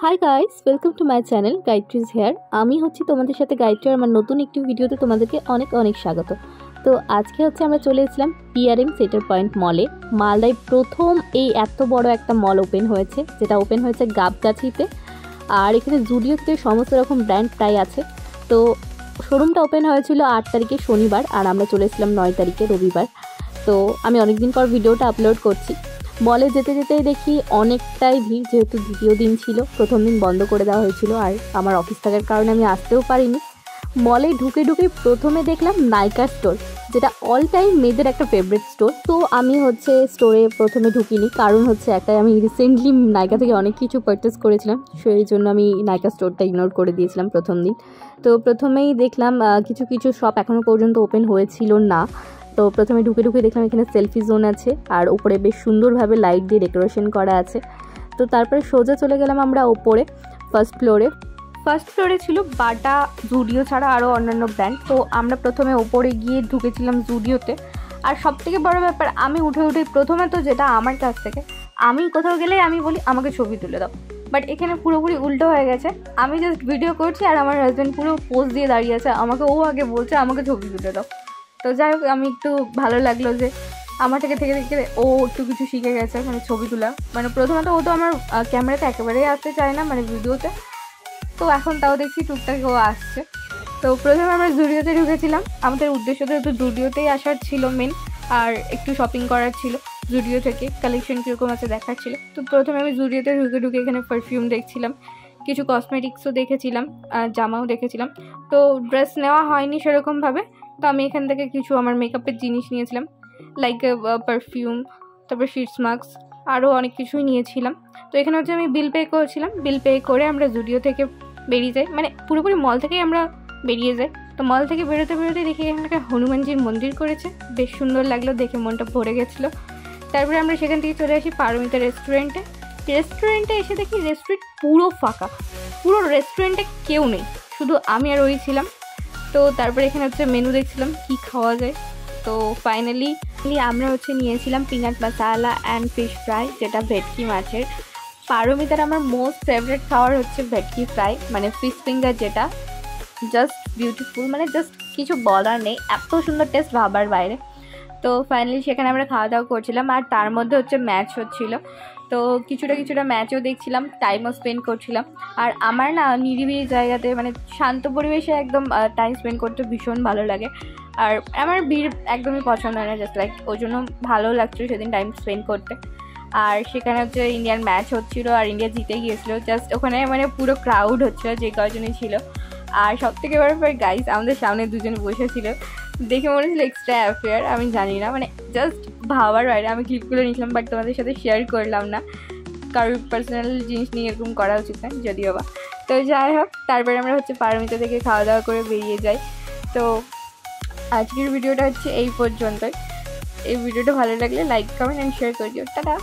High guys, welcome to my channel গাইট্রিজ here. আমি হচ্ছি তোমাদের সাথে গাইট্রি। আমার নতুন একটি ভিডিওতে তোমাদেরকে অনেক অনেক স্বাগত। তো আজকে আমরা চলে এসেছিলাম পিআরএম সেন্টার পয়েন্ট মলে। মালদায় প্রথম এই এত বড় একটা মল ওপেন হয়েছে, যেটা ওপেন হয়েছে গাবগাছিতে। আর এখানে জুডিওতে সমস্ত রকম ব্র্যান্ড প্রায় আছে। তো শোরুমটা ওপেন হয়েছিল 8 তারিখে শনিবার, আর আমরা চলে এসেছিলাম 9 তারিখে রবিবার। তো আমি অনেকদিন পর ভিডিওটা আপলোড করছি। মলে যেতে যেতেই দেখি অনেকটাই ভিড়, যেহেতু দ্বিতীয় দিন ছিল। প্রথম দিন বন্ধ করে দেওয়া হয়েছিল, আর আমার অফিস থাকার কারণে আমি আসতেও পারিনি। মলে ঢুকে প্রথমে দেখলাম নাইকা স্টোর, যেটা অল টাইম মেয়েদের একটা ফেভারিট স্টোর। তো আমি স্টোরে প্রথমে ঢুকিনি, কারণ একটাই, আমি রিসেন্টলি নাইকা থেকে অনেক কিছু পারচেস করেছিলাম, সেই জন্য আমি নাইকা স্টোরটা ইগনোর করে দিয়েছিলাম প্রথম দিন। তো প্রথমেই দেখলাম কিছু কিছু শপ এখনও পর্যন্ত ওপেন হয়েছিল না। তো প্রথমে ঢুকে দেখলাম এখানে সেলফি জোন আছে, আর উপরে বেশ সুন্দরভাবে লাইট দিয়ে ডেকোরেশন করা আছে। তো তারপরে সোজা চলে গেলাম আমরা ওপরে ফার্স্ট ফ্লোরে ছিল বাটা, জুডিও ছাড়া আরও অন্যান্য ব্র্যান্ড। তো আমরা প্রথমে ওপরে গিয়ে ঢুকেছিলাম জুডিওতে। আর সবথেকে বড় ব্যাপার, আমি উঠে প্রথমে তো যেটা আমার কাছ থেকে, আমি কোথাও গেলে আমি বলি আমাকে ছবি তুলে দাও, বাট এখানে পুরোপুরি উল্টো হয়ে গেছে। আমি জাস্ট ভিডিও করছি আর আমার হাজব্যান্ড পুরো পোজ দিয়ে দাঁড়িয়ে আছে, আমাকে ও আগে বলছে আমাকে ছবি তুলে দাও। তো যাই হোক, আমি একটু ভালো লাগলো যে আমার থেকে ও একটু কিছু শিখে গেছে, মানে ছবি তোলা। মানে প্রথমত ও তো আমার ক্যামেরাতে একেবারেই আসতে চায় না, মানে ভিডিওতে। তো এখন তাও দেখছি টুকটাক ও আসছে। তো প্রথমে আমরা জুডিওতে ঢুকেছিলাম, আমাদের উদ্দেশ্য তো জুডিওতেই আসার ছিল মেন, আর একটু শপিং করার ছিল। জুডিও থেকে কালেকশন কীরকম আছে দেখার ছিল। তো প্রথমে আমি জুডিওতে ঢুকে এখানে পারফিউম দেখছিলাম, কিছু কসমেটিক্সও দেখেছিলাম, জামাও দেখেছিলাম। তো ড্রেস নেওয়া হয়নি সেরকমভাবে। তো আমি এখান থেকে কিছু আমার মেকআপের জিনিস নিয়েছিলাম, লাইক পারফিউম, তারপর শিটস মাস্ক, আরও অনেক কিছুই নিয়েছিলাম। তো এখানে আমি বিল পে করেছিলাম। বিল পে করে আমরা জুডিও থেকে বেরিয়ে যাই, মানে পুরোপুরি মল থেকেই আমরা বেরিয়ে যাই। তো মল থেকে বেরোতে দেখি এখানে একটা হনুমানজির মন্দির করেছে, বেশ সুন্দর লাগলো দেখে, মনটা ভরে গেছিলো। তারপরে আমরা সেখান থেকে চলে আসি পারমিতা রেস্টুরেন্টে এসে দেখি রেস্টুরেন্ট পুরো ফাঁকা, পুরো রেস্টুরেন্টে কেউ নেই, শুধু আমি আর ওই ছিলাম। তো তারপরে এখানে মেনু দেখছিলাম কি খাওয়া যায়। তো ফাইনালি আমরা নিয়েছিলাম peanut masala and fish fry, যেটা ভেটকি মাছের। পারমিতার আমার মোস্ট ফেভারিট খাওয়ার ভেটকি ফ্রাই, মানে ফিশ ফিঙ্গার, যেটা জাস্ট বিউটিফুল, মানে জাস্ট কিছু বলার নেই, এত সুন্দর টেস্ট ভাবার বাইরে। তো ফাইনালি সেখানে আমরা খাওয়া দাওয়া করছিলাম, আর তার মধ্যে ম্যাচ হচ্ছিল। তো কিছুটা ম্যাচও দেখছিলাম, টাইমও স্পেন্ড করছিলাম। আর আমার না নিরিবিলি জায়গাতে, মানে শান্ত পরিবেশে একদম টাইম স্পেন্ড করতে ভীষণ ভালো লাগে। আর আমার ভিড় একদমই পছন্দ হয় না, জাস্ট লাইক ওই জন্য ভালো লাগছিলো সেদিন টাইম স্পেন্ড করতে। আর সেখানে ইন্ডিয়ার ম্যাচ হচ্ছিলো, আর ইন্ডিয়া জিতে গিয়েছিলো। জাস্ট ওখানে মানে পুরো ক্রাউড হচ্ছিলো, যে কয়জনই ছিল। আর সব থেকে বড় গাইস, আমাদের সামনে দুজন বসেছিল, দেখে মনে হচ্ছিল এক্সট্রা অ্যাফেয়ার, আমি জানি না, মানে জাস্ট ভাবার বাইরে। আমি ক্লিপগুলো নিয়েছিলাম, বাট তোমাদের সাথে শেয়ার করলাম না, কারোর পার্সোনাল জিনিস নিয়ে এরকম করা উচিত না, যদিও বা। তো যাই হোক, তারপরে আমরা পারমিতা থেকে খাওয়া দাওয়া করে বেরিয়ে যাই। তো আজকের ভিডিওটা এই পর্যন্তই। এই ভিডিওটা ভালো লাগলে লাইক, কমেন্ট অ্যান্ড শেয়ার করে দিও। টাটা।